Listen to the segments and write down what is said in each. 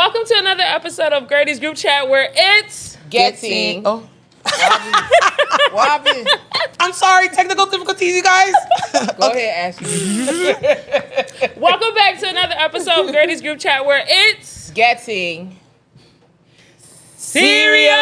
Welcome to another episode of Grady's Group Chat where it's Getting. Oh, What happened? I'm sorry. Technical difficulties, you guys. Go ahead, Ashley. Welcome back to another episode of Grady's Group Chat where it's Getting. Serious.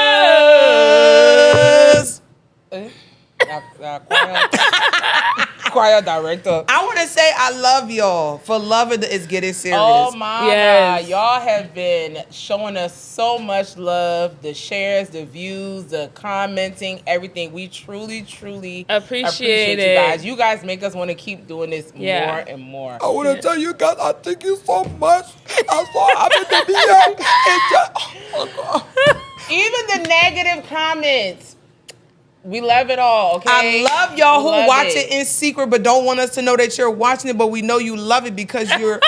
Choir director. I want to say I love y'all for loving It's Getting Serious. Oh my Yes. God. Y'all have been showing us so much love. The shares, the views, the commenting, everything. We truly appreciate it. you guys. You guys make us want to keep doing this more and more. I want to tell you guys, I thank you so much. I'm so happy to be here. Oh, God. Even the negative comments. We love it all, okay? I love y'all who Love watch it in secret but don't want us to know that you're watching it, but we know you love it because your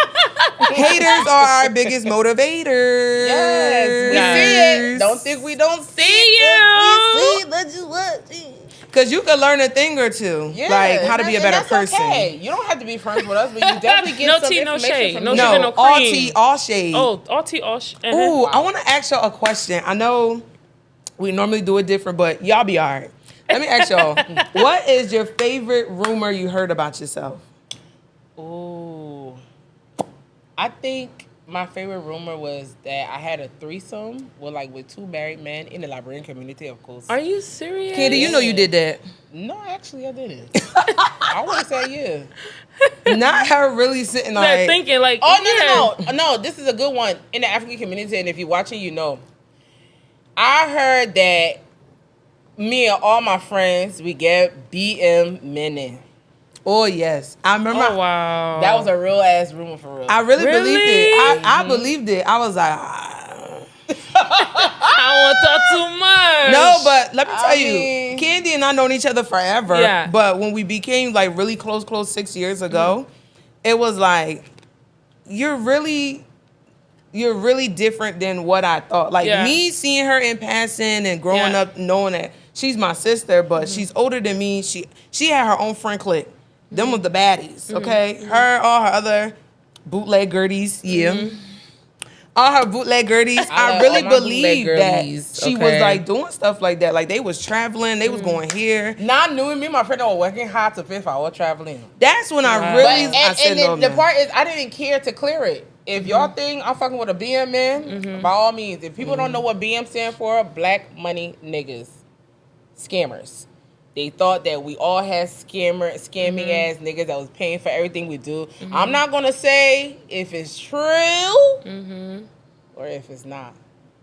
haters are our biggest motivators. Yes, we see it. Don't think we don't see you. Let's just watch it. Because you can learn a thing or two, like how to be a better that's person. Okay. You don't have to be friends with us, but you definitely get No some tea, no information shade. from No us. sugar, No, no all cream. tea, all shade. Oh, all tea, all Ooh, I want to ask y'all a question. I know we normally do it different, but y'all be all right. Let me ask y'all, what is your favorite rumor you heard about yourself? Ooh. I think my favorite rumor was that I had a threesome with two married men in the Liberian community, of course. Are you serious? Candy, you know you did that. No, actually, I didn't. I want to say yeah. Not her really sitting They're like, thinking like, Oh, no. This is a good one. In the African community, and if you're watching, you know. I heard that me and all my friends, we get BM men. oh yes. I remember. Oh, wow. That was a real ass rumor for real. I really believed it. Really? I believed it. I was like, I won't talk too much. no, but let me tell mean- you, Candy and I known each other forever. Yeah. But when we became like really close 6 years ago, it was like, you're really different than what I thought. Like me seeing her in passing and growing up knowing that she's my sister, but she's older than me. She had her own friend clique. Them was the baddies, okay? Her, all her other bootleg girdies, all her bootleg girdies. I love really all my bootleg believed that girlies, she was like doing stuff like that. Like they was traveling, they was going here. Not knowing me, my friend were working hard to pay for our traveling. That's when I really I said no, the man. part is, I didn't care to clear it. If y'all think I'm fucking with a BM man, by all means. If people don't know what BM stand for, black money niggas, scammers. They thought that we all had scamming ass niggas that was paying for everything we do. I'm not gonna say if it's true or if it's not.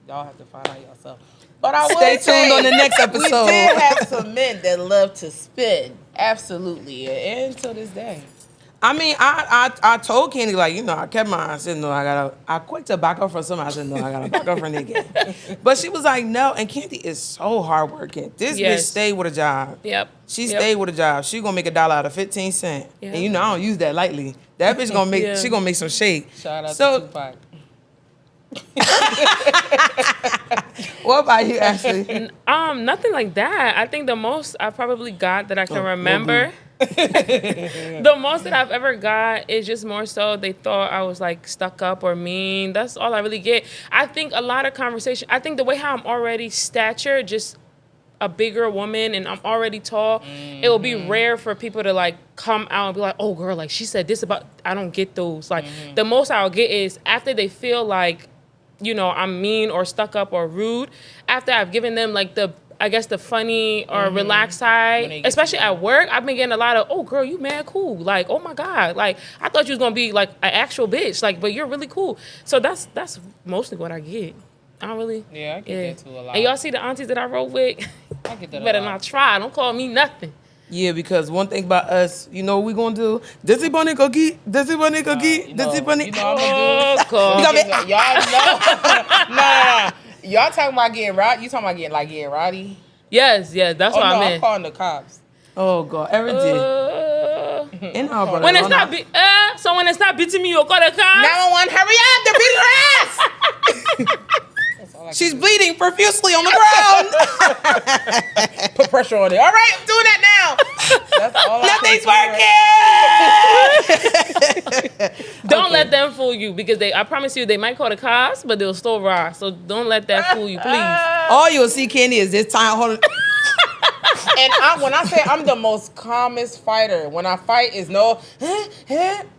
Y'all have to find out yourself. But I Stay will say, tuned on the next episode. We did have some men that love to spin, absolutely, and to this day. I mean, I told Candy, like, you know, I kept my, I said, no, I quit to back up from somebody. I said, no, I got to back up from nigga. But she was like, no. And Candy is so hardworking. This bitch stayed with a job. Yep. She stayed with a job. She going to make $1 out of 15 cents. Yeah. And, you know, I don't use that lightly. That bitch going to make, she going to make some shake. Shout out to Tupac. What about you, Ashley? Nothing like that. I think the most I probably got that I can remember. The most that I've ever got is just more so they thought I was like stuck up or mean. That's all I really get. I think a lot of conversation. I think the way how I'm already stature, just a bigger woman, and I'm already tall. It will be rare for people to like come out and be like, "Oh, girl, like she said this about." I don't get those. Like the most I'll get is after they feel like, you know, I'm mean or stuck up or rude. After I've given them like the funny or relaxed side, especially at work, I've been getting a lot of, oh, girl, you mad cool. Like, oh, my God. Like, I thought you was going to be, like, an actual bitch. Like, but you're really cool. So that's mostly what I get. I don't really. Yeah, I get that too a lot. And y'all see the aunties that I rode with? I get that Better not try. Don't call me nothing. Yeah, because one thing about us, you know what we going to do? Dizzy bunny cookie, dizzy bunny cookie, dizzy bunny. You know what I'm gonna do? God. Y'all know. Nah. Y'all talking about getting rowdy? You talking about getting rowdy? Yes, that's what I I'm meant. calling the cops. Oh, God, every day. In our brother, When it's not so when it's not beating me, you call the cops? 911, hurry up! They're beating her ass! She's bleeding profusely on the ground. Put pressure on it. All right, I'm doing that now. That's all Nothing's working. Don't let them them fool you because I promise you, they might call the cops, but they'll still ride. So don't let that fool you, please. All you'll see, Candy, is this time holding. And when I say I'm the most calmest fighter, when I fight, is no,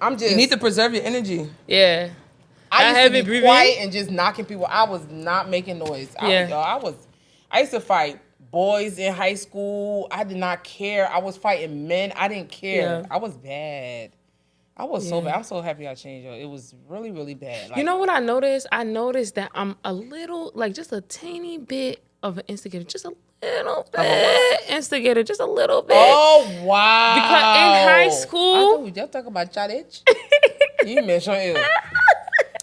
I'm just. You need to preserve your energy. Yeah. I used to be quiet and just knocking people. I was not making noise. I used to fight boys in high school. I did not care. I was fighting men. I didn't care. Yeah. I was bad. I was so bad. I'm so happy I changed. It was really, really bad. Like, you know what I noticed? I noticed that I'm a little, like just a teeny bit of an instigator. Just a little bit instigator. Just a little bit. Oh, wow. Because in high school. Y'all talk about child itch. You mentioned it.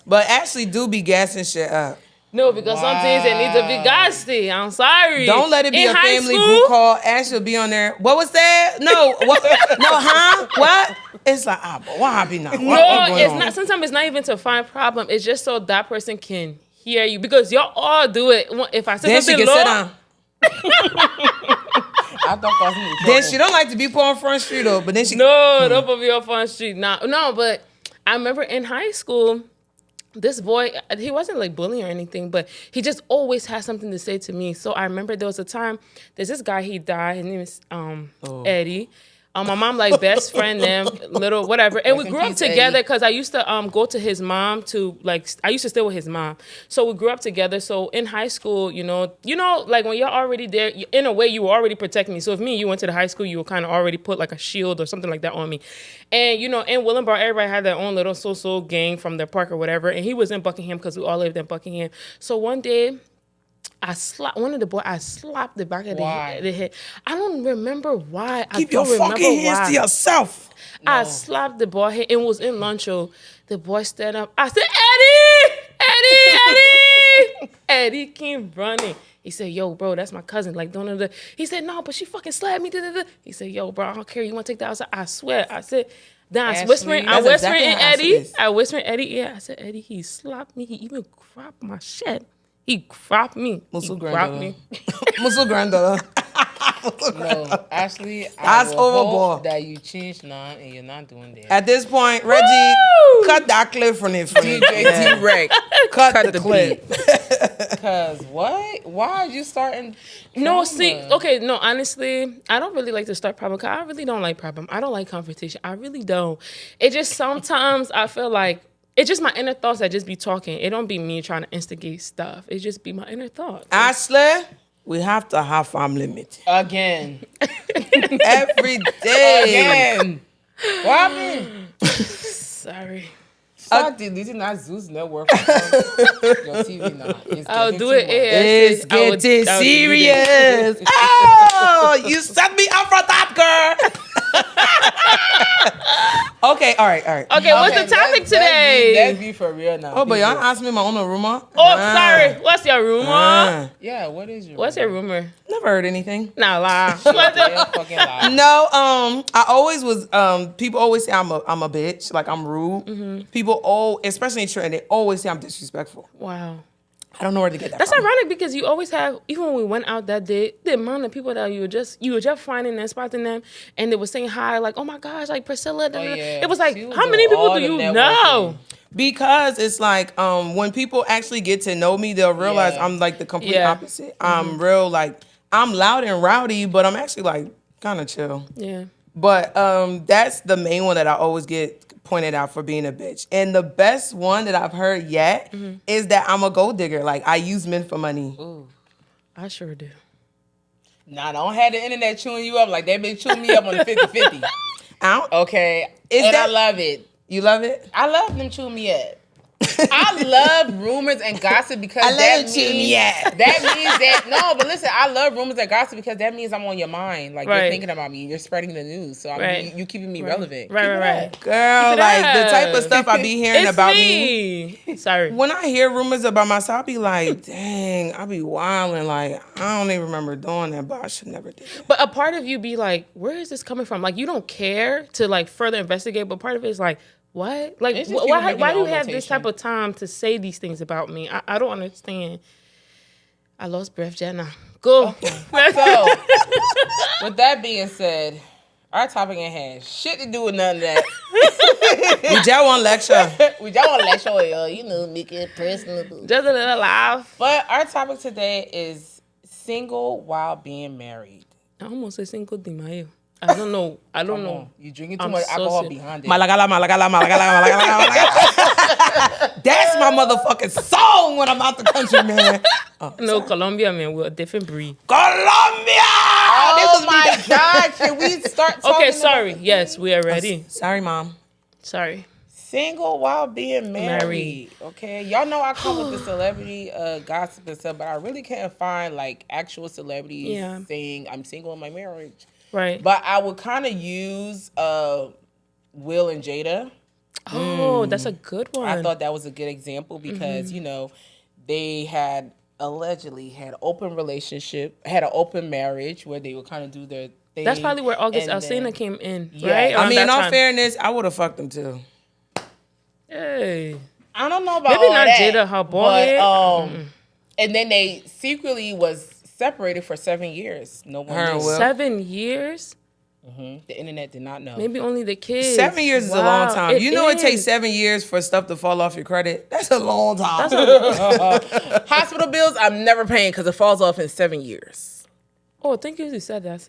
But Ashley do be gassing shit up. No, because some things that need to be gassy. I'm sorry. Don't let it be a family group call. Ashley will be on there. What was that? No. What? No, huh? What? It's like, what happened now? It's not. Sometimes it's not even to find problem. It's just so that person can hear you. Because y'all all do it. If I say something low. Sit down. Then she don't like to be put on Front Street though. But then she. No, don't put me on Front Street. No, but I remember in high school, this boy, he wasn't like bullying or anything, but he just always had something to say to me. So I remember there was a time, there's this guy, he died. His name is Eddie. My mom, like, best friend, them, little, whatever. And we grew up together because I used to go to his mom to, like, I used to stay with his mom. So we grew up together. So in high school, you know, like, when you're already there, in a way, you were already protecting me. So if you went to the high school, you would kind of already put, like, a shield or something like that on me. And, you know, in Willenboro, everybody had their own little so-so gang from their park or whatever. And he was in Buckingham because we all lived in Buckingham. So one day, I slapped the back of the head. I don't remember why. Keep your fucking hands to yourself. No. I slapped the boy head. It was in luncho. The boy stood up. I said, Eddie! Eddie came running. He said, yo, bro, that's my cousin. Like, don't. He said, no, but she fucking slapped me. He said, yo, bro, I don't care. You want to take that outside? I swear. I said, then I was whispering in Eddie. I whispered in Eddie. Yeah, I said, Eddie, he slapped me. He even grabbed my shit. He grabbed me. Muscle granddaughter. Muscle granddaughter. No, Ashley, I hope that you changed now and you're not doing that. At this point, Reggie, cut that clip from it for me. DJ T-Rex. Cut the clip. Because what? Why are you starting? No, honestly, I don't really like to start problem. Cause I really don't like problem. I don't like confrontation. I really don't. It just sometimes I feel like it's just my inner thoughts that just be talking. It don't be me trying to instigate stuff. It just be my inner thoughts. Ashley, we have to have family meeting. Again. Every day. Again. What happened? Sorry. Start deleting that Zeus network from your TV now. I'll do it. It's getting serious. Oh, you set me up for that, girl. Okay, all right. Okay, what's the topic today? Let's be for real now. Oh, but y'all asked me my own rumor. Oh, sorry. What's your rumor? Yeah, what is your What's your rumor? Never heard anything. Nah, lie. Fucking lie. No, I always was, people always say I'm a bitch, like I'm rude. Mm-hmm. People, especially in Trenton, they always say I'm disrespectful. Wow. I don't know where to get that That's from. ironic because you always have, even when we went out that day, the amount of people that you were just finding them, spotting them, and they were saying hi, like, oh my gosh, like Priscilla. Yeah. It was like, how many people do you know? Because it's like, when people actually get to know me, they'll realize I'm like the complete opposite. I'm real, like, I'm loud and rowdy, but I'm actually like kind of chill. Yeah. But that's the main one that I always get pointed out for being a bitch. And the best one that I've heard yet is that I'm a gold digger. Like, I use men for money. Ooh. I sure do. Nah, don't have the internet chewing you up like they've been chewing me up on the 50-50. Okay. I love it. You love it? I love them chewing me up. I love rumors and gossip because that means that no, but listen, I love rumors and gossip because that means I'm on your mind. Like you're thinking about me, you're spreading the news, so you keeping me relevant. Right. Girl, like the type of stuff I be hearing about me. Sorry. When I hear rumors about myself, I be like, dang, I be wilding. Like I don't even remember doing that, but I should never do that. But a part of you be like, where is this coming from? Like you don't care to like further investigate, but part of it is like, what? Like, why do you have this type of time to say these things about me? I don't understand. I lost breath, Jenna. Go. So, with that being said, Our topic ain't had shit to do with none of that. We just want lecture. We just want to let show make it personable. Just a little laugh. But our topic today is single while being married. I almost said Cinco de Mayo. I don't know. You drinking too much alcohol behind it. Malagala. That's my motherfucking song when I'm out the country, man. No, Colombia, man. We're a different breed. Colombia! Oh my God. Can we start talking Okay, sorry. Yes, we are ready. Sorry, Mom. Sorry. Single while being married. Okay. Y'all know I come with the celebrity gossip and stuff, but I really can't find like actual celebrities saying I'm single in my marriage. Right. But I would kind of use Will and Jada. Oh, that's a good one. I thought that was a good example because, they had allegedly had open relationship, had an open marriage where they would kind of do their thing. That's probably where August Alsina came in, Yeah. right? I mean, in all time. fairness, I would have fucked him too. Hey. I don't know about Maybe all not that, Jada, her boy. but, and then they secretly was separated for 7 years. No one knew. 7 years? The internet did not know. Maybe only the kids. 7 years is a long time. It takes 7 years for stuff to fall off your credit. That's a long time. Hospital bills, I'm never paying because it falls off in 7 years. Oh, I think you said that.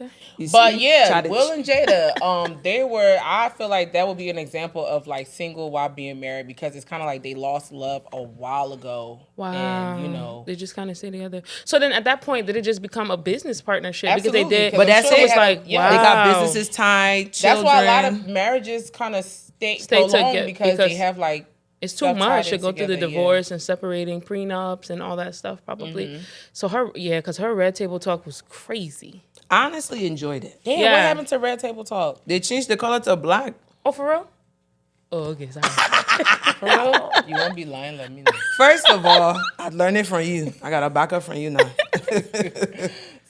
But yeah, Will and Jada, they were. I feel like that would be an example of like single while being married because it's kind of like they lost love a while ago. Wow. And they just kind of stay together. So then at that point, did it just become a business partnership? Absolutely, Because they did. But that's it it. was like, wow. They got businesses tied. Children. That's why a lot of marriages kind of stay prolonged because they have like. It's too much to go through the divorce and separating prenups and all that stuff, probably. So because her red table talk was crazy. I honestly enjoyed it. Damn, what happened to Red Table Talk? They changed the color to black. Oh, for real? Oh, okay, sorry. For real? You won't be lying, let me know. First of all, I learned it from you. I got a backup from you now.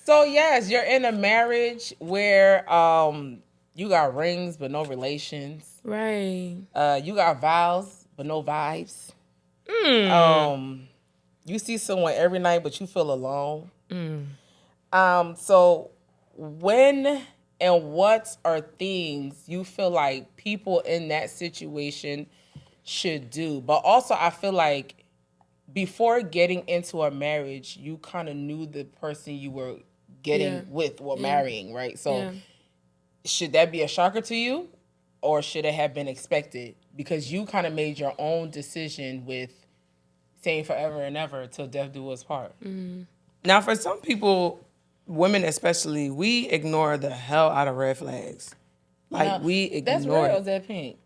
So, yes, you're in a marriage where you got rings but no relations. Right. You got vows but no vibes. You see someone every night but you feel alone. So when and what are things you feel like people in that situation should do? But also I feel like before getting into a marriage, you kind of knew the person you were getting with or marrying, right? So should that be a shocker to you or should it have been expected? Because you kind of made your own decision with saying forever and ever till death do us part. Now, for some people, women especially, we ignore the hell out of red flags. Like, we ignore that's red or is that pink?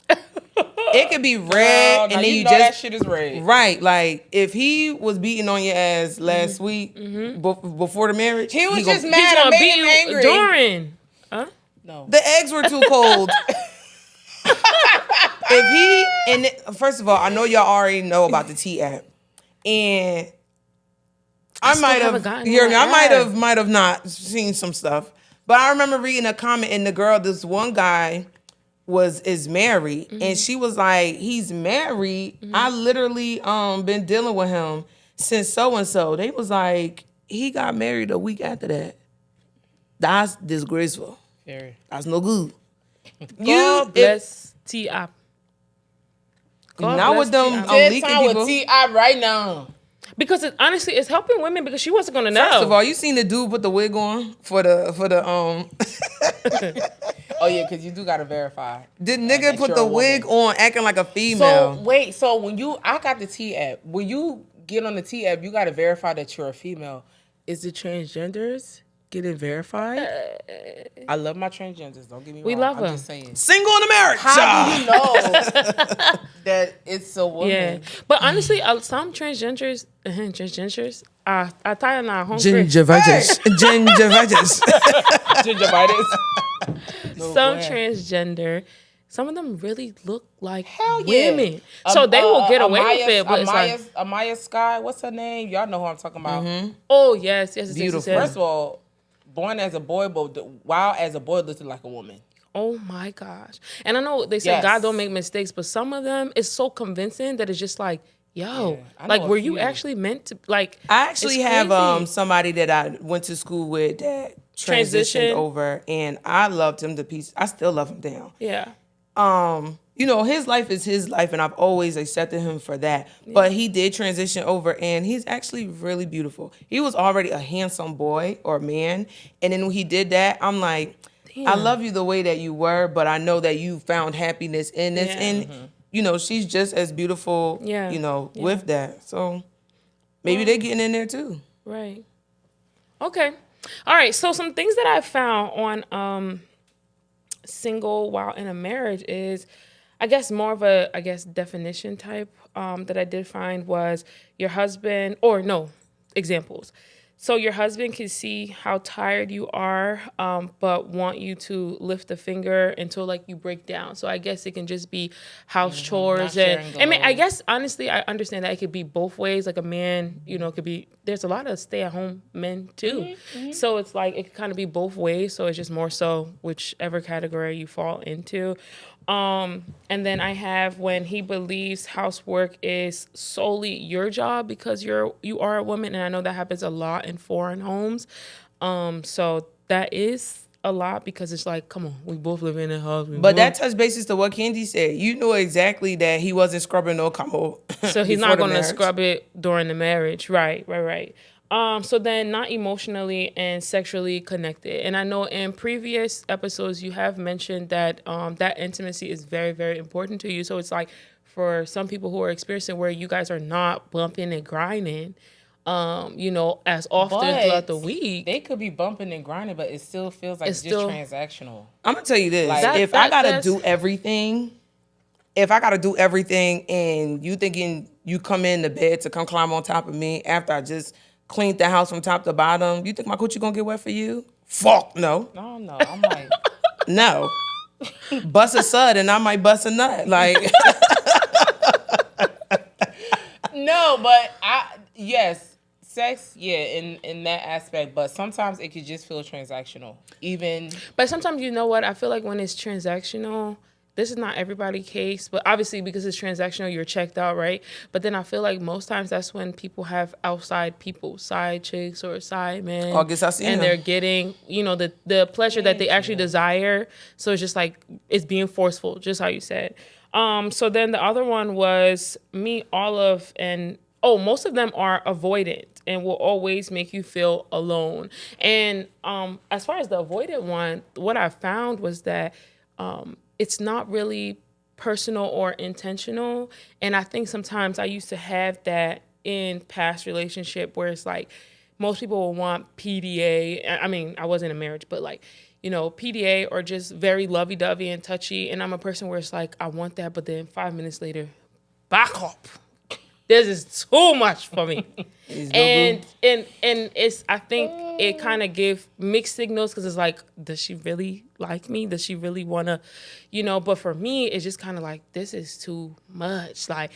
It could be red, and then you know just that shit is red. Right, like if he was beating on your ass last week before the marriage, He was just He's mad gonna and beat made him you angry. during. Huh? No. the eggs were too cold. First of all, I know y'all already know about the T app, and I might have not seen some stuff, but I remember reading a comment and the girl, this one guy is married, and she was like, he's married. I literally been dealing with him since so and so. They was like, he got married a week after that. That's disgraceful. Very. That's no good. God bless T-App. Not with them leaking people. With T.I. right now. Because honestly, it's helping women because she wasn't gonna know. First of all, you seen the dude put the wig on for the Oh yeah, because you do gotta verify. The nigga put the wig on acting like a female. So wait, I got the T app. When you get on the T app, you gotta verify that you're a female. Is it transgenders getting verified? I love my transgenders. Don't get me wrong. We love them. I'm just saying. Single in America. How do you know that it's a woman? Yeah, but honestly, some transgenders, I tell you now, Gingivitis. Gingivitis. Some transgender, some of them really look like Hell yeah. women, so they will get away with it. But Amaya Sky, what's her name? Y'all know who I'm talking about. Oh yes, Beautiful. yes. First of all, born as a boy, but while as a boy looking like a woman. Oh my gosh. And I know they say God don't make mistakes, but some of them is so convincing that it's just like, yo, like were you actually meant to like? I actually have somebody that I went to school with that transitioned over, and I loved him to pieces. I still love him down. Yeah. You know, his life is his life, and I've always accepted him for that. Yeah. But he did transition over, and he's actually really beautiful. He was already a handsome boy or man, and then when he did that, I'm like, damn. I love you the way that you were, but I know that you found happiness in this, and you know, she's just as beautiful. Yeah. You know, with that. So maybe they're getting in there too. Right. Okay. All right. So some things that I found on single while in a marriage is, I guess more of a, definition type that I did find was your husband, or no, examples. So your husband can see how tired you are, but want you to lift a finger until like you break down. So I guess it can just be house chores. And I mean, I guess honestly, I understand that it could be both ways. Like a man, you know, could be, there's a lot of stay-at-home men too. So it's like, it could kind of be both ways. So it's just more so whichever category you fall into. And then I have when he believes housework is solely your job because you are a woman, and I know that happens a lot in foreign homes. So that is a lot because it's like, come on, we both live in a house. But that touch basis to what Candy said. You know exactly that he wasn't scrubbing no combo. So he's not going to scrub it during the marriage. Right. So then not emotionally and sexually connected. And I know in previous episodes you have mentioned that that intimacy is very, very important to you. So it's like for some people who are experiencing where you guys are not bumping and grinding, you know, as often throughout the week. They could be bumping and grinding, but it still feels like it's just transactional. I'm going to tell you this. Like, if I got to do everything and you thinking you come in the bed to come climb on top of me after I just cleaned the house from top to bottom, you think my coochie gonna get wet for you? Fuck no. No. I'm like, no. Bust a sud and I might bust a nut. Like, no, but yes, sex, in that aspect. But sometimes it could just feel transactional. But sometimes, you know what? I feel like when it's transactional, this is not everybody's case, but obviously because it's transactional, you're checked out, right? But then I feel like most times that's when people have outside people, side chicks or side men, and they're getting, you know, the pleasure that they actually desire. So it's just like, it's being forceful, just how you said. So then the other one was most of them are avoidant and will always make you feel alone. And as far as the avoidant one, what I found was that it's not really personal or intentional. And I think sometimes I used to have that in past relationship where it's like most people will want PDA. I mean, I wasn't in a marriage, but like, you know, PDA or just very lovey-dovey and touchy. And I'm a person where it's like, I want that, but then 5 minutes later, back up. This is too much for me. And it's, I think it kind of give mixed signals because it's like, does she really like me? Does she really want to, you know? But for me, it's just kind of like, this is too much. Like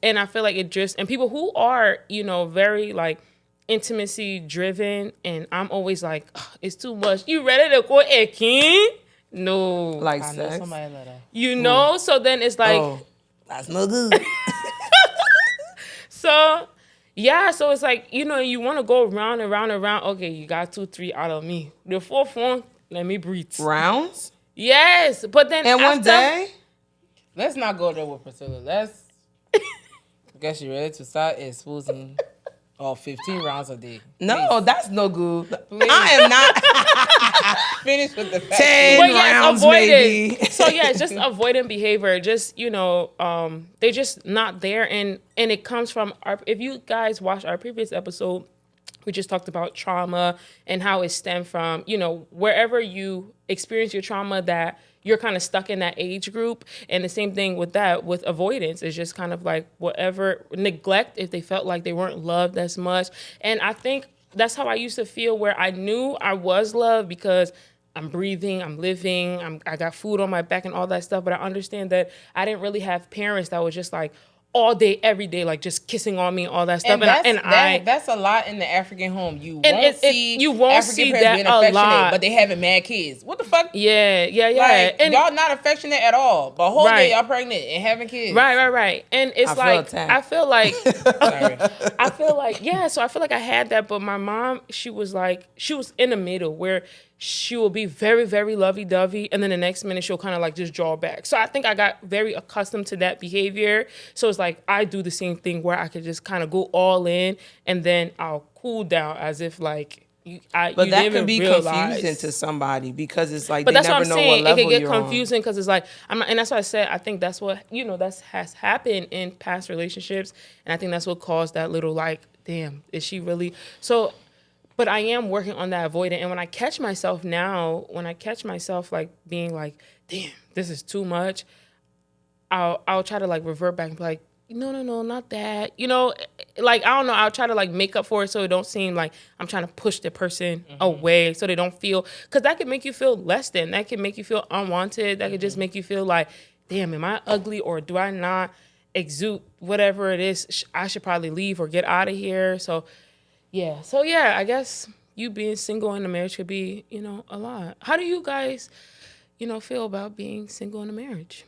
and I feel like it just, and people who are, you know, very like intimacy driven, and I'm always like, it's too much. You ready to go again? No. Like I sex? know somebody let her. You know? So then it's like. Oh, that's no good. So, yeah, so it's like, you know, you want to go round and round and round. Okay, you got 2, 3 out of me. The fourth one, let me breathe. Rounds? Yes, but then and one day? Let's not go there with Priscilla. I guess you ready to start exposing all 15 rounds a day. No, Please. That's no good. Please. I am not. Finish with the 10 rounds, maybe. So, yeah, it's just avoidant behavior. Just, you know, they're just not there. And it comes from, if you guys watched our previous episode, we just talked about trauma and how it stemmed from, you know, wherever you experience your trauma that you're kind of stuck in that age group. And the same thing with that, with avoidance, is just kind of like whatever, neglect if they felt like they weren't loved as much. And I think that's how I used to feel, where I knew I was loved because I'm breathing, I'm living, I got food on my back and all that stuff. But I understand that I didn't really have parents that was just like all day, every day, like just kissing on me, all that stuff. That's a lot in the African home. You won't see African parents that being affectionate, lot. but they having mad kids. What the fuck? Yeah. Like, And y'all not affectionate at all. But whole day y'all pregnant and having kids. Right. And it's I feel like Sorry. I feel like, yeah, so I feel like I had that, but my mom, she was in the middle where she will be very, very lovey-dovey, and then the next minute she'll kind of like just draw back. So I think I got very accustomed to that behavior. So it's like I do the same thing where I could just kind of go all in, and then I'll cool down as if like but that could be confusing to somebody because it's like but they that's never what I'm know saying. what level it can get you're confusing because it's like and that's why I said I think that's what that has happened in past relationships, and I think that's what caused that little like, damn, is she really so? But I am working on that avoidant, and when I catch myself like being like, damn, this is too much, I'll try to like revert back and be like, no, not that. Like, I don't know, I'll try to like make up for it so it don't seem like I'm trying to push the person away so they don't feel, because that can make you feel less than, that can make you feel unwanted, that could just make you feel like, damn, am I ugly or do I not exude whatever it is, I should probably leave or get out of here. So I guess you being single in a marriage could be, a lot. How do you guys, feel about being single in a marriage?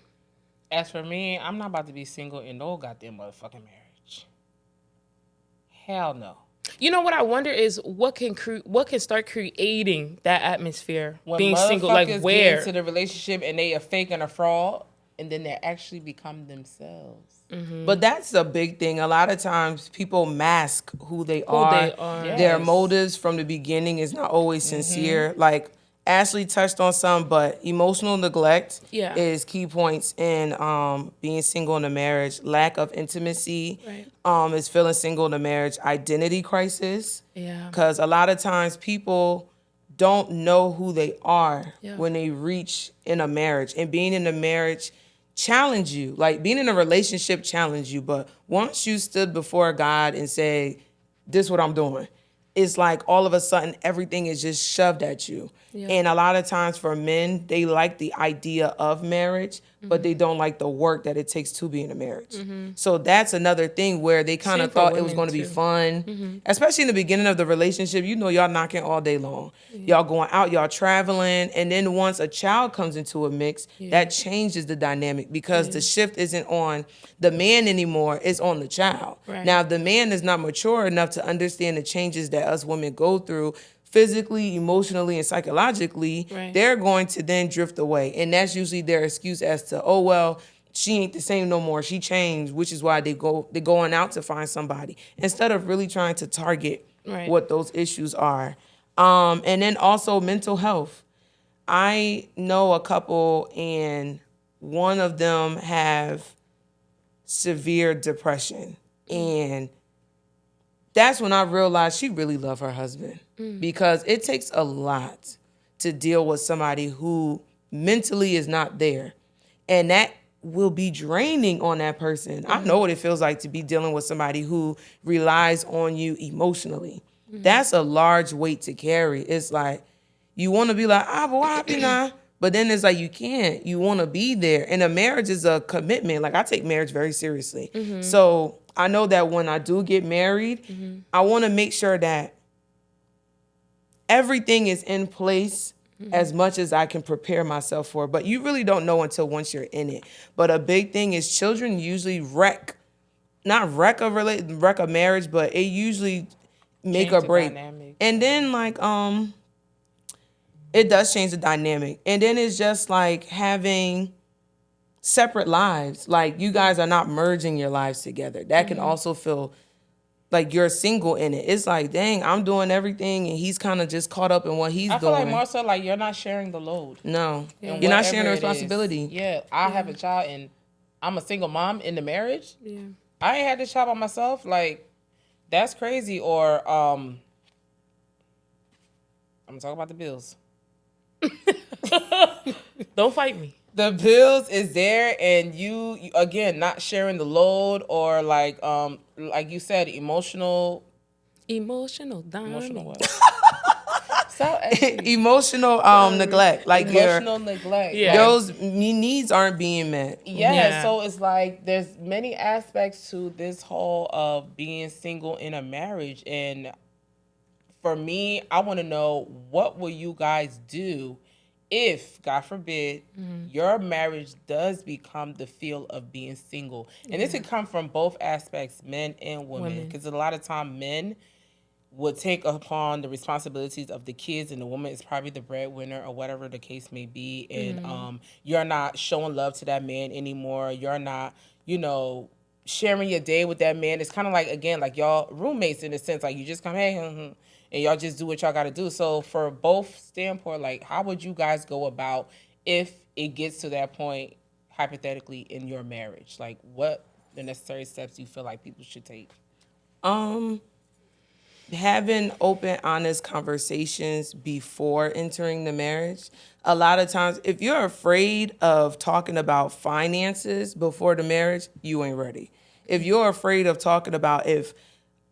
As for me, I'm not about to be single in no goddamn motherfucking marriage. Hell no. You know what I wonder is what can start creating that atmosphere when being single, like where get into the relationship and they are fake and a fraud, and then they actually become themselves. Mm-hmm. But that's a big thing. A lot of times people mask who they are. Yes. Their motives from the beginning is not always sincere. Like Ashley touched on some, but emotional neglect is key points in being single in a marriage. Lack of intimacy is feeling single in a marriage. Identity crisis. Yeah. Because a lot of times people don't know who they are when they reach in a marriage. And being in a marriage challenge you. Like being in a relationship challenge you. But once you stood before God and say, this is what I'm doing, it's like all of a sudden everything is just shoved at you. Yeah. And a lot of times for men, they like the idea of marriage, but they don't like the work that it takes to be in a marriage. So that's another thing where they kind of thought it was going to be fun, especially in the beginning of the relationship. Y'all knocking all day long. Y'all going out, y'all traveling. And then once a child comes into a mix, that changes the dynamic because the shift isn't on the man anymore, it's on the child. Right. Now, if the man is not mature enough to understand the changes that us women go through, physically, emotionally, and psychologically, they're going to then drift away. And that's usually their excuse as to, oh, well, she ain't the same no more. She changed, which is why they're going out to find somebody instead of really trying to target what those issues are. And then also mental health. I know a couple and one of them have severe depression. And that's when I realized she really loved her husband because it takes a lot to deal with somebody who mentally is not there. And that will be draining on that person. I know what it feels like to be dealing with somebody who relies on you emotionally. That's a large weight to carry. It's like, you want to be like, but why happy now? But then it's like, you can't. You want to be there. And a marriage is a commitment. Like, I take marriage very seriously. So I know that when I do get married, I want to make sure that everything is in place as much as I can prepare myself for. But you really don't know until once you're in it. But a big thing is children usually not wreck a marriage, but it usually make or break. Dynamic. And then like it does change the dynamic. And then it's just like having separate lives. Like you guys are not merging your lives together. That can also feel like you're single in it. It's like, dang, I'm doing everything and he's kind of just caught up in what he's doing. I feel like more so like you're not sharing the load. No. Yeah. You're not sharing the responsibility. Yeah. I have a child and I'm a single mom in the marriage. Yeah. I ain't had this child by myself. Like, that's crazy. Or I'm gonna talk about the bills. Don't fight me. The bills is there, and you again not sharing the load, or like you said, emotional what? So emotional neglect, like emotional neglect. Yeah. those needs aren't being met. Yeah, so it's like there's many aspects to this whole of being single in a marriage, and for me, I want to know, what will you guys do if, God forbid, your marriage does become the feel of being single? And this could come from both aspects, men and women, because a lot of time men would take upon the responsibilities of the kids, and the woman is probably the breadwinner or whatever the case may be, and you're not showing love to that man anymore. You're not, sharing your day with that man. It's kind of like, again, like y'all roommates in a sense, like you just come, hey, and y'all just do what y'all got to do. So for both standpoint, like, how would you guys go about if it gets to that point, hypothetically, in your marriage? Like, what the necessary steps you feel like people should take? Having open, honest conversations before entering the marriage. A lot of times, if you're afraid of talking about finances before the marriage, you ain't ready. If you're afraid of talking about if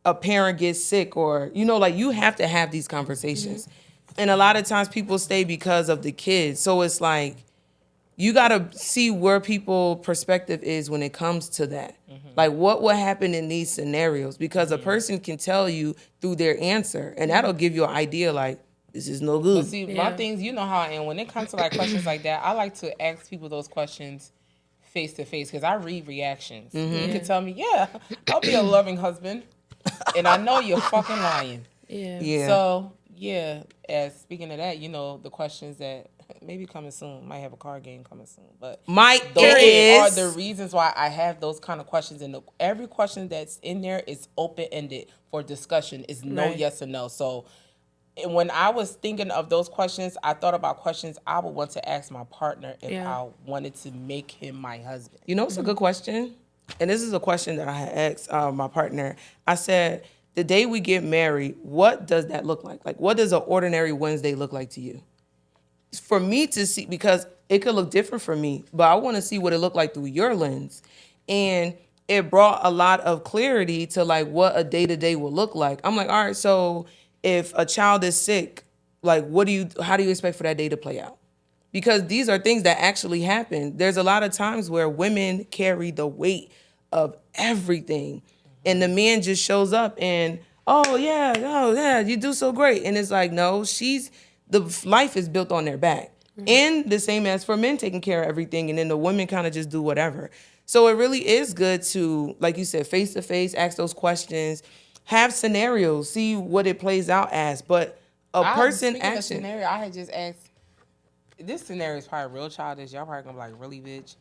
a parent gets sick, or, like, you have to have these conversations. And a lot of times people stay because of the kids. So it's like, you got to see where people perspective is when it comes to that. Like, what will happen in these scenarios? Because a person can tell you through their answer, and that'll give you an idea, like, this is no good. But see, my things, you know how I am. When it comes to like questions like that, I like to ask people those questions face to face, because I read reactions. You can tell me, yeah, I'll be a loving husband, and I know you're fucking lying. Yeah. So, as speaking of that, the questions that maybe coming soon, might have a card game coming soon, but those are the reasons why I have those kind of questions, and every question that's in there is open-ended for discussion. It's no yes or no. So when I was thinking of those questions, I thought about questions I would want to ask my partner if I wanted to make him my husband. It's a good question. And this is a question that I had asked my partner. I said, the day we get married, what does that look like? Like, what does an ordinary Wednesday look like to you? For me to see, because it could look different for me, but I want to see what it looked like through your lens. And it brought a lot of clarity to, like, what a day-to-day will look like. I'm like, all right, so if a child is sick, like, how do you expect for that day to play out? Because these are things that actually happen. There's a lot of times where women carry the weight of everything, and the man just shows up and, oh yeah, you do so great. And it's like, no, the life is built on their back. And the same as for men taking care of everything, and then the women kind of just do whatever. So it really is good to, like you said, face to face, ask those questions, have scenarios, see what it plays out as. But Speaking of scenario, I had just asked, this scenario is probably real childish. Y'all probably gonna be like, really, bitch?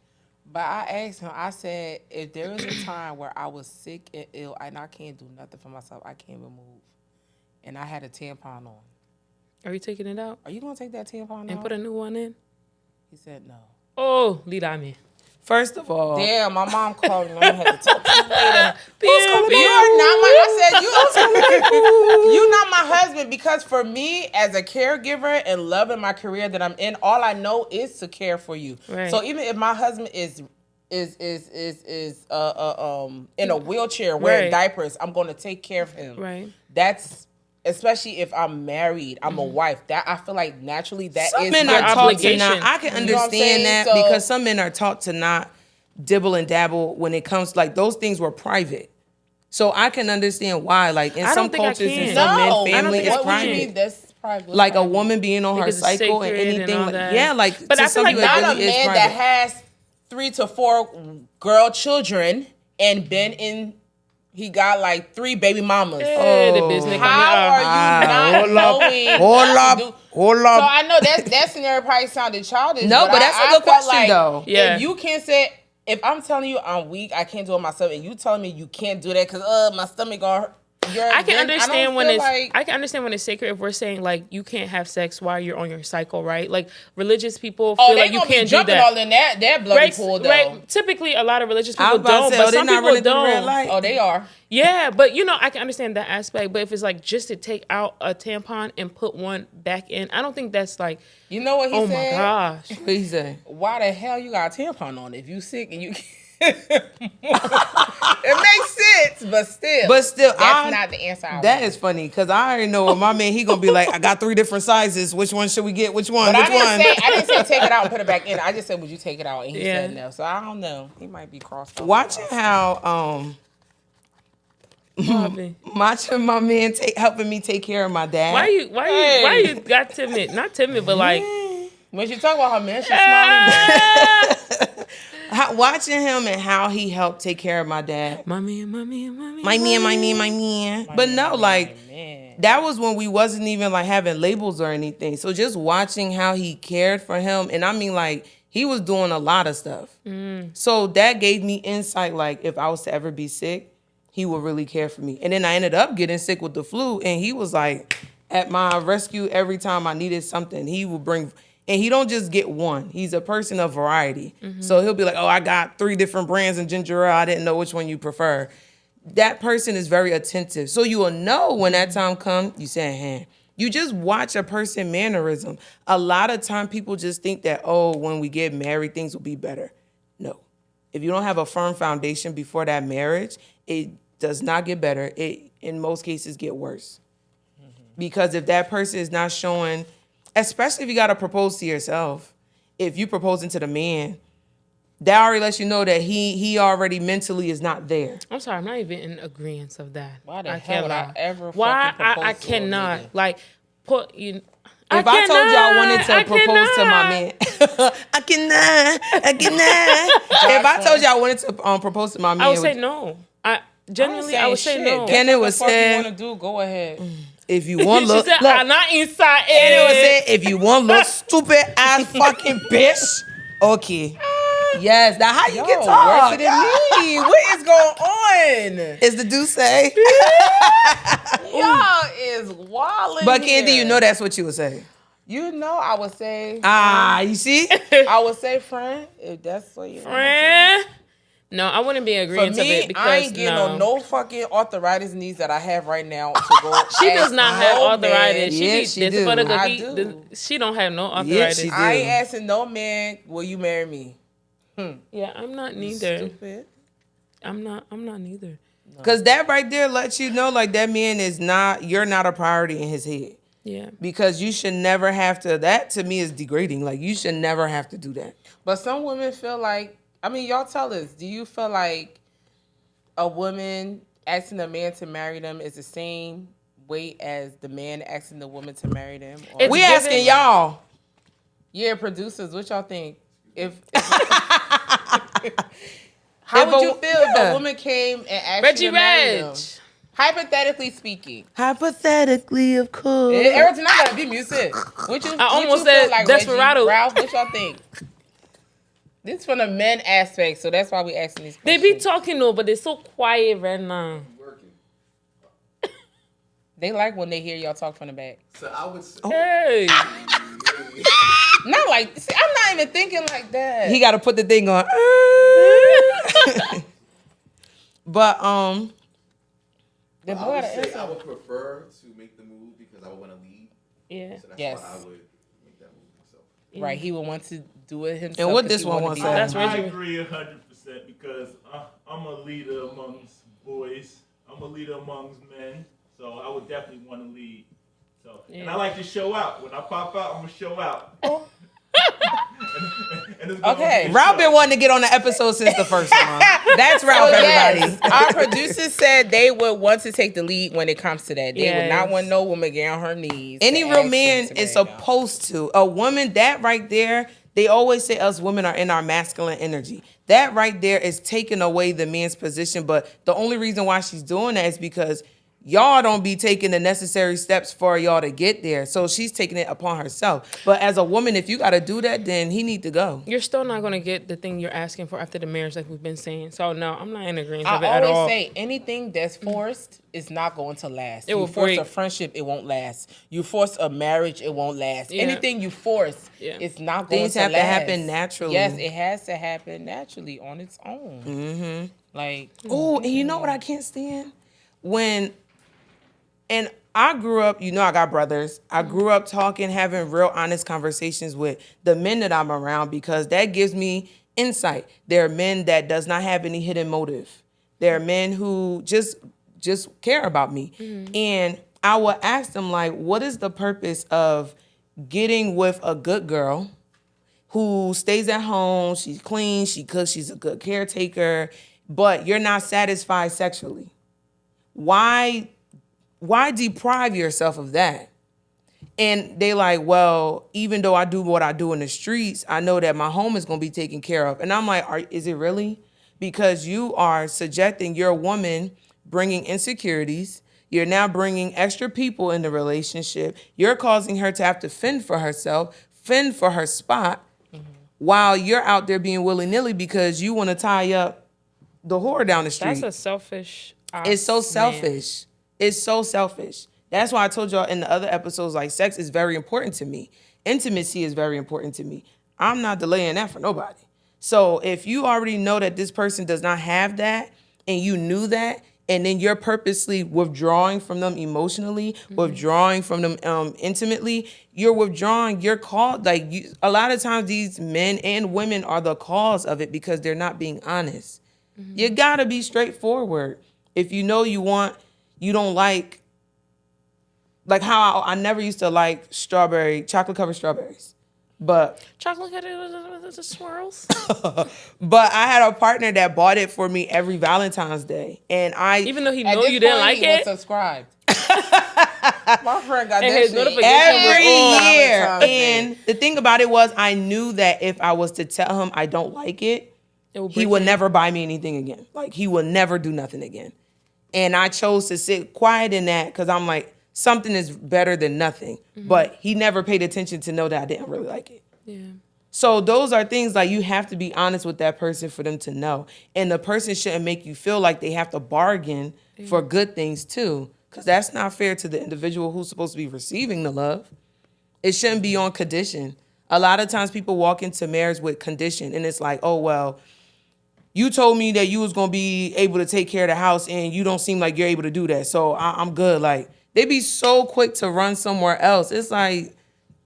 But I asked him, I said, if there was a time where I was sick and ill and I can't do nothing for myself, I can't even move, and I had a tampon on, Are you taking it out? are you going to take that tampon out? And put a new one in? He said no. Oh, lead on me. First of all, Damn, my mom called me. I'm going to have to talk to you later. Damn, You are not my, I said, you're not my husband, because for me, as a caregiver and loving my career that I'm in, all I know is to care for you. Right. So even if my husband is in a wheelchair wearing diapers, I'm going to take care of him. Right. That's, especially if I'm married, I'm a wife. That, I feel like naturally that some is men my are taught to obligation. not. I can understand that, So, because some men are taught to not dibble and dabble when it comes, like, those things were private. So I can understand why, like, in I some don't think I cultures and can. some No, men, family is what would you mean private. that's private? Like a woman being on her Because it's cycle and sacred and anything all like that. yeah, like, But to I feel some like people it Not really a is man private. that has 3 to 4 girl children and been in, he got like 3 baby mamas. The business. How are you not knowing? Hold So up. I know that scenario probably sounded childish. No, but that's a good felt question, though. Yeah. If you can't say, if I'm telling you I'm weak, I can't do it myself, and you telling me you can't do that because my stomach gonna hurt. I can understand when it's like, I can understand when it's sacred, if we're saying like you can't have sex while you're on your cycle, right? Like religious people feel like you can't do jumping that. all in that bloody pool though. Right. Typically, a lot of religious I was people about to don't, say, but some they're not people running through the red don't. light. Oh, they are. Yeah, but I can understand that aspect. But if it's like just to take out a tampon and put one back in, I don't think that's like. You know what he Oh said? my gosh. What he say? Why the hell you got a tampon on if you sick and you? It makes sense, but still, that's not the answer. That is funny because I already know my man. He gonna be like, I got 3 different sizes. Which one should we get? Which one? But Which one? I didn't say take it out and put it back in. I just said, would you take it out? And he said no. So I don't know. He might be crossed. Watching how watching my man helping me take care of my dad. Why you got timid? Not timid, but like when she talk about her man, she's smiling. Watching him and how he helped take care of my dad. My man. But no, like that was when we wasn't even like having labels or anything. So just watching how he cared for him, and I mean like he was doing a lot of stuff. So that gave me insight. Like if I was to ever be sick, he would really care for me. And then I ended up getting sick with the flu, and he was like at my rescue every time I needed something. He would bring. And he don't just get one. He's a person of variety. So he'll be like, oh, I got 3 different brands of ginger ale. I didn't know which one you prefer. That person is very attentive. So you will know when that time comes, you say, hey. You just watch a person mannerism. A lot of time people just think that, oh, when we get married, things will be better. No. If you don't have a firm foundation before that marriage, it does not get better. It, in most cases, get worse. Because if that person is not showing... Especially if you got to propose to yourself. If you proposing to the man, that already lets you know that he already mentally is not there. I'm sorry, I'm not even in agreement of that. Why the hell would I ever Why fucking propose I cannot like put you. If I told you I wanted to propose to my man, I cannot. If I told you I wanted to propose to my man, I would say no. I would say no. Kenneth would say, "What you want to do? Go ahead." If you want look, she said, look, I'm not inside Kenneth would it. say, if you want look stupid ass fucking bitch, okay. Yes, now how you get talk? Worse than me. What is going on? Is the do say? Y'all is wilding. But Candy, you know that's what you would say. You know I would say. You see? I would say, friend, if that's what you friend. No, I wouldn't be agreeing to it because I ain't getting on no fucking arthritis knees that I have right now to go. She does not have arthritis. She do. She don't have no arthritis. Yeah, she do. I ain't asking no man, will you marry me? Yeah, I'm not neither. Stupid. I'm not neither. Because that right there lets you know, like, that man is not, you're not a priority in his head. Yeah. Because you should never have to, that to me is degrading. Like, you should never have to do that. But some women feel like, I mean, y'all tell us, do you feel like a woman asking a man to marry them is the same weight as the man asking the woman to marry them? We asking y'all. Yeah, producers, what y'all think? How would you feel if a woman came and asked you to marry them? Hypothetically speaking. Hypothetically, of course. Every time I gotta be music. I almost said like Desperado. Ralph, what y'all think? This is from the men aspect, so that's why we asking these They questions. be talking though, but they're so quiet right now. They like when they hear y'all talk from the back. So I would say, Hey. Not like, see, I'm not even thinking like that. He got to put the thing on. But, I would prefer to make the move because I would want to lead. Yeah. So that's why I would make that move myself. Right, he would want to do it himself. And what this one wants to say? That's I Reggie. agree 100% because I'm a leader amongst boys. I'm a leader amongst men. So I would definitely want to lead. So and I like to show out. When I pop out, I'm gonna show out. and it's Okay. Ralph been wanting to get on the episode since the first one. That's Ralph, everybody. Yes, our producers said they would want to take the lead when it comes to that. They would not want no woman get on her knees. Any real man is supposed to. A woman, that right there, they always say us women are in our masculine energy. That right there is taking away the man's position. But the only reason why she's doing that is because y'all don't be taking the necessary steps for y'all to get there. So she's taking it upon herself. But as a woman, if you got to do that, then he need to go. You're still not going to get the thing you're asking for after the marriage like we've been saying. So, no, I'm not in agreement with it at all. I always say anything that's forced is not going to last. It will force break. a friendship, it won't last. You force a marriage, it won't last. Yeah. Anything you force, it's not going Things to have last. to happen naturally. Yes, it has to happen naturally on its own. Mm-hmm. Like, oh, and you know what I can't stand? And I grew up, you know, I got brothers. I grew up having real honest conversations with the men that I'm around because that gives me insight. There are men that does not have any hidden motive. There are men who just care about me. And I will ask them, like, what is the purpose of getting with a good girl who stays at home, she's clean, she cooks, she's a good caretaker, but you're not satisfied sexually? Why deprive yourself of that? And they like, well, even though I do what I do in the streets, I know that my home is going to be taken care of. And I'm like, is it really? Because you are subjecting your woman, bringing insecurities. You're now bringing extra people in the relationship. You're causing her to have to fend for herself, fend for her spot, while you're out there being willy-nilly because you want to tie up the whore down the street. That's a selfish It's so selfish. It's so selfish. That's why I told y'all in the other episodes, like, sex is very important to me. Intimacy is very important to me. I'm not delaying that for nobody. So if you already know that this person does not have that, and you knew that, and then you're purposely withdrawing from them emotionally, withdrawing from them intimately, you're withdrawing, you're called, like, a lot of times these men and women are the cause of it because they're not being honest. You gotta be straightforward. If you know you don't like how I never used to like chocolate covered strawberries. But chocolate with the swirls. But I had a partner that bought it for me every Valentine's Day, and even though he knew you didn't like it, was subscribed. My friend got and that his shit notification every was on. year. Valentine's Day. And the thing about it was, I knew that if I was to tell him I don't like it, he would never buy me anything again. Like, he would never do nothing again. And I chose to sit quiet in that because I'm like, something is better than nothing. But he never paid attention to know that I didn't really like it. Yeah. So those are things like you have to be honest with that person for them to know. And the person shouldn't make you feel like they have to bargain for good things too. Because that's not fair to the individual who's supposed to be receiving the love. It shouldn't be on condition. A lot of times people walk into marriage with condition, and it's like, oh, well, you told me that you was going to be able to take care of the house, and you don't seem like you're able to do that. So I'm good. Like, they be so quick to run somewhere else. It's like,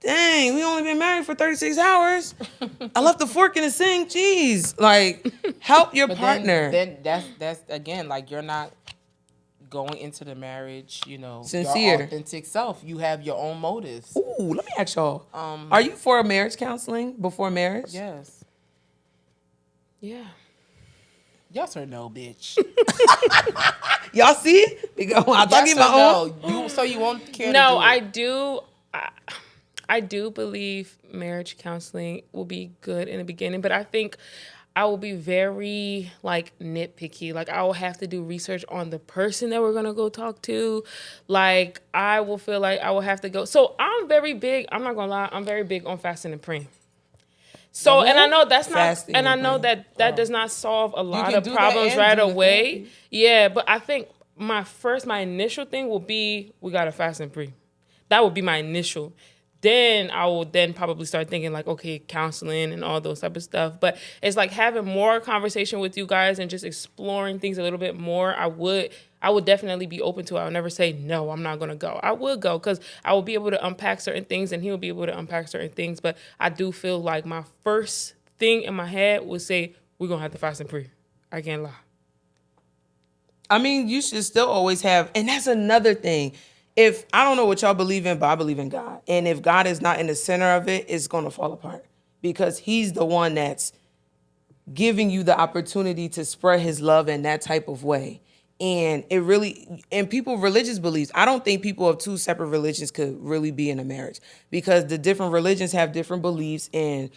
dang, we only been married for 36 hours. I left the fork in the sink. Jeez. Like, help your partner. Then that's again, like, you're not going into the marriage, sincere, your authentic self. You have your own motives. Ooh, let me ask y'all. Are you for marriage counseling before marriage? Yes. Yeah. Yes or no, bitch? Y'all see? Because I'm talking about no. You won't care. No, to do it. I do believe marriage counseling will be good in the beginning, but I think I will be very nitpicky. Like, I will have to do research on the person that we're gonna go talk to. Like, I will feel like I will have to go. So I'm very big. I'm not gonna lie. I'm very big on fasting and praying. So, and I know that's not, and I know that does not solve a lot of problems right away. Yeah, but I think my initial thing will be, we gotta fast and pray. That would be my initial. Then I will probably start thinking like, okay, counseling and all those type of stuff. But it's like having more conversation with you guys and just exploring things a little bit more. I would definitely be open to it. I would never say, no, I'm not going to go. I would go because I will be able to unpack certain things and he will be able to unpack certain things. But I do feel like my first thing in my head would say, we're going to have to fast and pray. I can't lie. I mean, you should still always have, and that's another thing. If I don't know what y'all believe in, but I believe in God. And if God is not in the center of it, it's going to fall apart because he's the one that's giving you the opportunity to spread his love in that type of way. And people, religious beliefs, I don't think people of two separate religions could really be in a marriage because the different religions have different beliefs and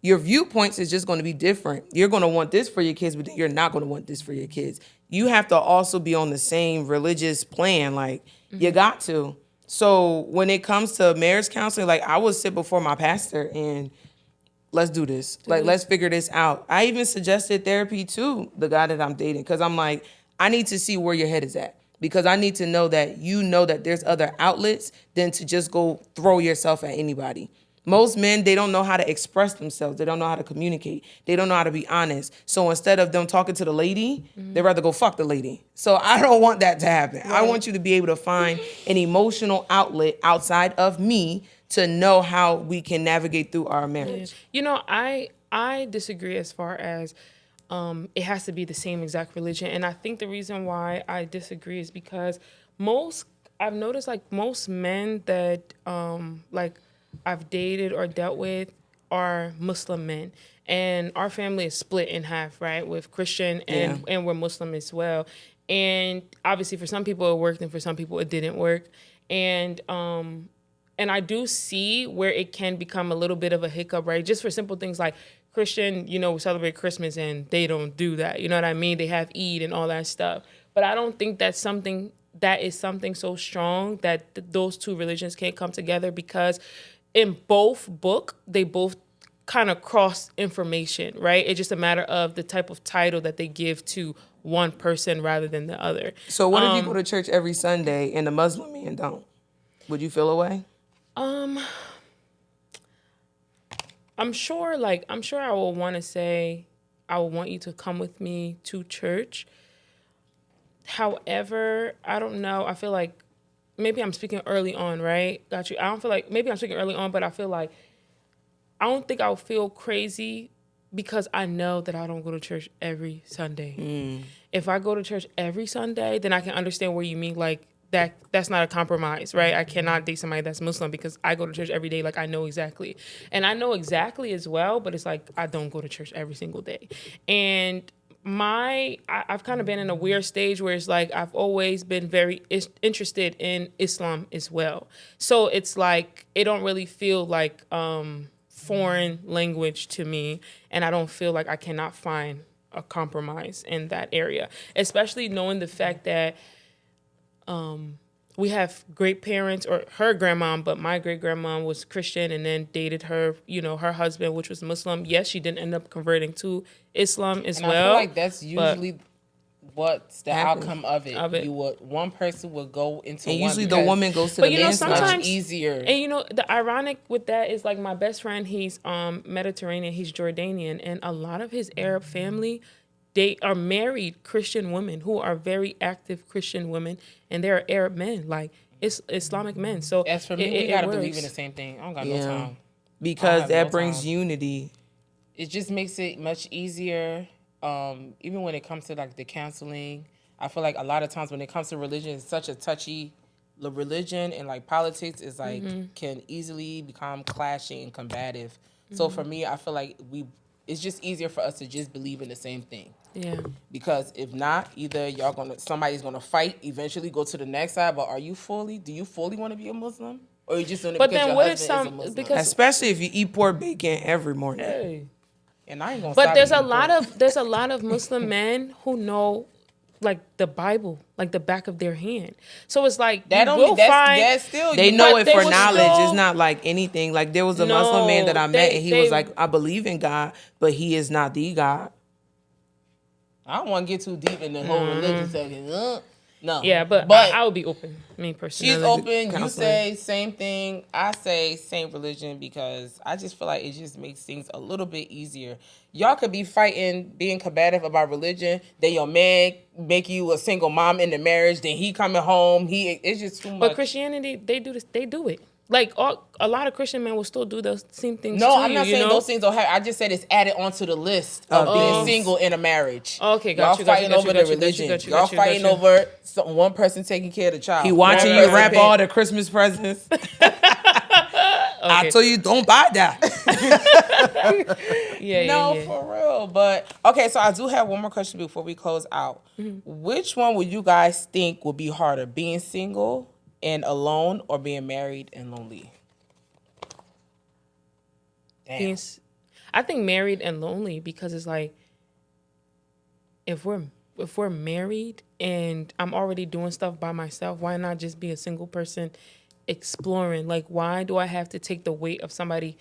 your viewpoints is just going to be different. You're going to want this for your kids, but you're not going to want this for your kids. You have to also be on the same religious plan. Like, you got to. So when it comes to marriage counseling, like, I would sit before my pastor and let's do this. Like, let's figure this out. I even suggested therapy to the guy that I'm dating because I'm like, I need to see where your head is at because I need to know that there's other outlets than to just go throw yourself at anybody. Most men, they don't know how to express themselves. They don't know how to communicate. They don't know how to be honest. So instead of them talking to the lady, they'd rather go fuck the lady. So I don't want that to happen. Right. I want you to be able to find an emotional outlet outside of me to know how we can navigate through our marriage. I I disagree as far as it has to be the same exact religion. And I think the reason why I disagree is because I've noticed like most men that like I've dated or dealt with are Muslim men. And our family is split in half, right? With Christian and we're Muslim as well. And obviously for some people it worked and for some people it didn't work. And I do see where it can become a little bit of a hiccup, right? Just for simple things like Christian, we celebrate Christmas and they don't do that. You know what I mean? They have Eid and all that stuff. But I don't think that is something so strong that those two religions can't come together, because in both book, they both kind of cross information, right? It's just a matter of the type of title that they give to one person rather than the other. So what if you go to church every Sunday and the Muslim man don't? Would you feel away? I'm sure I will want to say, I will want you to come with me to church. However, I don't know. I feel like maybe I'm speaking early on, right? Got you. I don't feel like, maybe I'm speaking early on, but I feel like, I don't think I'll feel crazy because I know that I don't go to church every Sunday. If I go to church every Sunday, then I can understand where you mean like, that's not a compromise, right? I cannot date somebody that's Muslim because I go to church every day. Like, I know exactly. And I know exactly as well, but it's like, I don't go to church every single day. And I've kind of been in a weird stage where it's like, I've always been very interested in Islam as well. So it's like, it don't really feel like foreign language to me. And I don't feel like I cannot find a compromise in that area, especially knowing the fact that we have great parents, or her grandmom, but my great grandma was Christian and then dated her, her husband, which was Muslim. Yes, she didn't end up converting to Islam as well. I feel like that's usually what's the outcome of it. One person will go into and one. Usually the woman goes to the man's side. Much easier. And the ironic with that is like my best friend, he's Mediterranean, he's Jordanian, and a lot of his Arab family, they are married Christian women who are very active Christian women, and they're Arab men, like it's Islamic men. So as for me, we gotta believe in the same thing. I don't got no time. Because that brings unity. It just makes it much easier. Even when it comes to like the counseling, I feel like a lot of times when it comes to religion, it's such a touchy religion, and like politics is like can easily become clashing and combative. So for me, I feel like it's just easier for us to just believe in the same thing. Yeah. Because if not, either somebody's gonna fight, eventually go to the next side. But do you fully want to be a Muslim, or you just doing it because your husband is a Muslim? Especially if you eat pork bacon every morning. Hey. And I ain't gonna. But there's a lot of Muslim men who know like the Bible, like the back of their hand. So it's like they know it for knowledge. It's not like anything. Like there was a Muslim man that I met, and he was like, "I believe in God, but He is not the God." I don't want to get too deep in the whole religion section. No. Yeah, but I would be open. Me personally. She's open. You say same thing. I say same religion, because I just feel like it just makes things a little bit easier. Y'all could be fighting, being combative about religion. Then your man make you a single mom in the marriage. Then he coming home. It's just too much. But Christianity, they do this. They do it. Like a lot of Christian men will still do the same things. No, I'm not saying those things don't happen. I just said it's added onto the list of being single in a marriage. Okay, y'all fighting over the religion. Y'all fighting over one person taking care of the child. He watching you wrap all the Christmas presents. I told you, don't buy that. Yeah. For real. But okay, so I do have one more question before we close out. Which one would you guys think would be harder, being single and alone, or being married and lonely? Damn. I think married and lonely, because it's like, if we're married and I'm already doing stuff by myself, why not just be a single person exploring? Like, why do I have to take the weight of somebody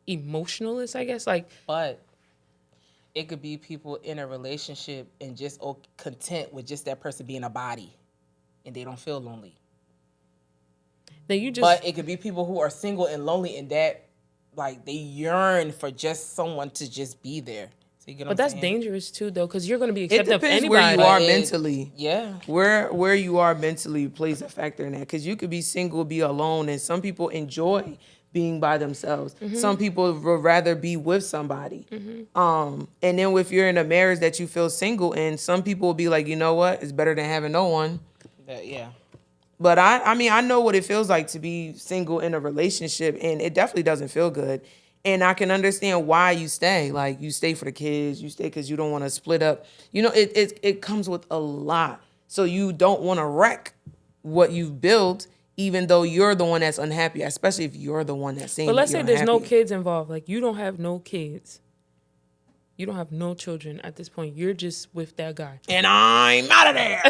emotionalist, I guess? Like, but it could be people in a relationship and just content with just that person being a body, and they don't feel lonely. But it could be people who are single and lonely, and that, like, they yearn for just someone to just be there. So you get what I'm saying? Dangerous too, though, because you're going to be accepting of anybody. Where you are mentally. Yeah. Where you are mentally plays a factor in that, because you could be single, be alone, and some people enjoy being by themselves. Some people would rather be with somebody. And then if you're in a marriage that you feel single in, some people will be like, you know what? It's better than having no one. Yeah. But I mean, I know what it feels like to be single in a relationship, and it definitely doesn't feel good. And I can understand why you stay. Like, you stay for the kids, you stay because you don't want to split up. You know, it comes with a lot. So you don't want to wreck what you've built, even though you're the one that's unhappy, especially if you're the one that's saying. But let's say there's no unhappy. kids involved. Like, you don't have no kids. You don't have no children at this point. You're just with that guy. And I'm out of there.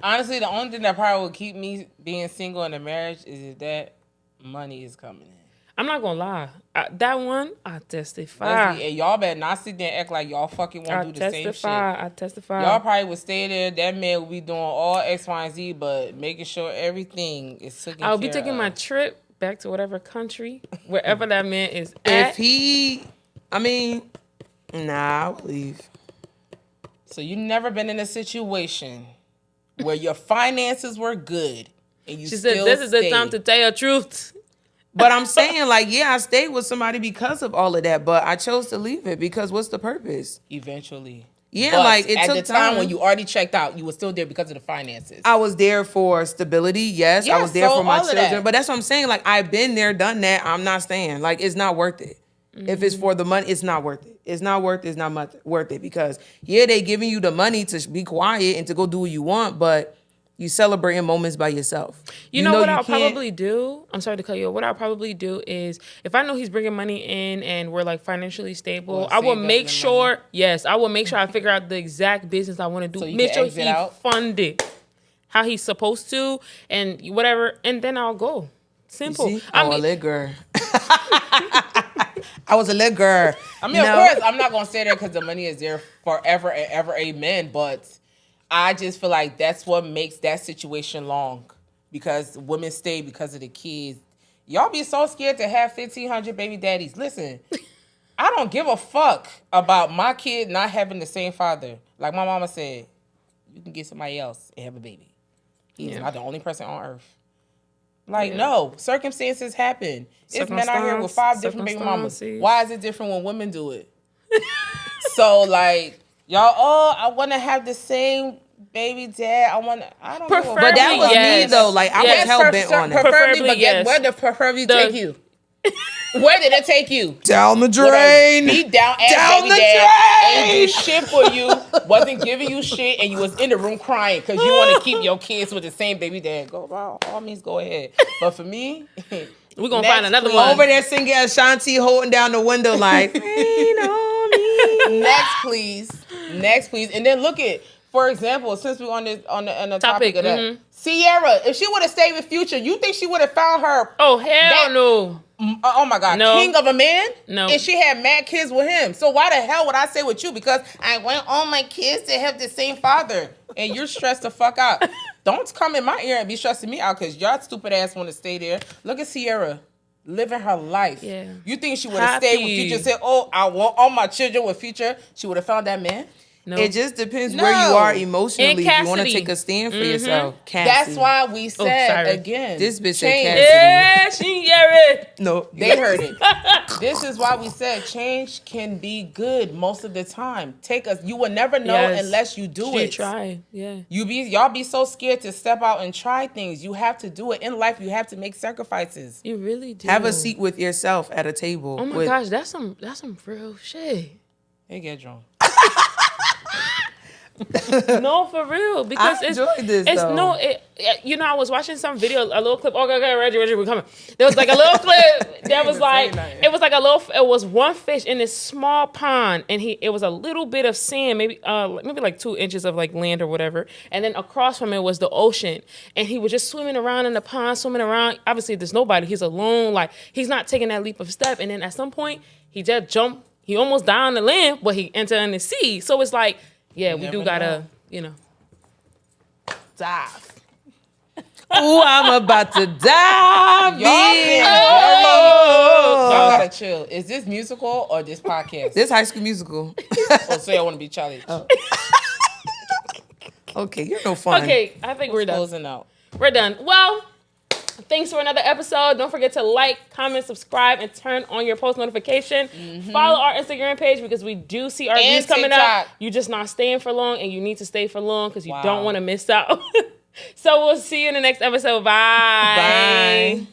Honestly, the only thing that probably would keep me being single in a marriage is if that money is coming in. I'm not gonna lie. That one, I testify. And y'all better not sit there and act like y'all fucking won't do the same shit. I testify. Y'all probably would stay there. That man will be doing all X, Y, and Z, but making sure everything is taken care of. I'll be taking my trip back to whatever country, wherever that man is at. Nah, I'll leave. So you never been in a situation where your finances were good and you She still said, "This is the stayed. time to tell the truth." But I'm saying, like, yeah, I stayed with somebody because of all of that, but I chose to leave it because what's the purpose? Eventually. Yeah, But like, it at took the time time. when you already checked out, you were still there because of the finances. I was there for stability, yes. I Yeah, was there so for my all of children. that. But that's what I'm saying. Like, I've been there, done that. I'm not staying. Like, it's not worth it. If it's for the money, it's not worth it. It's not worth it because, yeah, they giving you the money to be quiet and to go do what you want, but you celebrating moments by yourself. You know what you I'll can't- probably do? I'm sorry to cut you off. What I'll probably do is, if I know he's bringing money in and we're like financially stable, Or I will save up make the sure, yes, I will make sure I figure out the exact business I want to do. So you Make can sure exit he out? fund it how he's supposed to and whatever, and then I'll go. Simple. See? I I was a mean, little girl. I was a little girl. I mean, of course, I'm not going to say that because the money is there forever and ever, amen. But I just feel like that's what makes that situation long. Because women stay because of the kids. Y'all be so scared to have 1,500 baby daddies. Listen, I don't give a fuck about my kid not having the same father. Like my mama said, you can get somebody else and have a baby. He's not the only person on earth. Like, no, circumstances happen. It's men out here with 5 different baby mamas. Circumstances. Why is it different when women do it? So, like, y'all, I want to have the same baby dad. I don't give a fuck. But that was Yes. me, though. Like, I Yes. was hell-bent on it. Preferably, but yes. where did preferably take you? Where did it take you? Down the With a drain. beat down ass Down baby the dad ain't do drain. shit for you, wasn't giving you shit, and you was in the room crying because you want to keep your kids with the same baby dad. Go, by all means, go ahead. But for me, we're going to next, find another please. one. Over there singing Ashanti, holding down the window like, rain on me. Next, please. And then look at, for example, since we're on the topic of that, mhm. Sierra, if she would have stayed with Future, you think she would have found her? Oh, hell That- no. Oh my God, No. king of a man? No. And she had mad kids with him. So why the hell would I stay with you? Because I want all my kids to have the same father. And you're stressed the fuck out. Don't come in my ear and be stressing me out because y'all stupid ass want to stay there. Look at Sierra living her life. Yeah. You think she would have stayed with Happy. Future and said, oh, I want all my children with Future? She would have found that man? No. It just depends No. where you are emotionally. And If you want to Cassidy. take a stand for yourself. That's Cassie. why we said, sorry. again. This bitch said change. Cassidy. Yeah, she hear it. No. They heard it. This is why we said change can be good most of the time. You will never know Yes. unless you do She it. try, yeah. Y'all be so scared to step out and try things. You have to do it in life. You have to make sacrifices. You really do. Have a seat with yourself at a table. Oh my with, gosh, that's some real shit. Hey, get drunk. No, for real, because I enjoyed this, though. I was watching some video, a little clip. Okay, Reggie, we're coming. There was like a little clip that was like, it was one fish in this small pond, and it was a little bit of sand, maybe like 2 inches of like land or whatever, and then across from it was the ocean, and he was just swimming around in the pond, swimming around. Obviously, there's nobody. He's alone. Like, he's not taking that leap of step, and then at some point, he just jumped. He almost died on the land, but he entered in the sea. So it's like, yeah, we do never gotta, know. dive. Ooh, I'm about to die. Y'all bitch. Y'all gotta chill. Is this musical or this podcast? This High School Musical. Or say I want to be Charlie. Okay, you're no fun. Okay, I think we're done. Closing out. We're done. Well, Thanks for another episode. Don't forget to like, comment, subscribe, and turn on your post notification. Follow our Instagram page because we do see our views coming up. You're just not staying for long, and you need to stay for long because you don't want to miss out. So we'll see you in the next episode. Bye. Bye.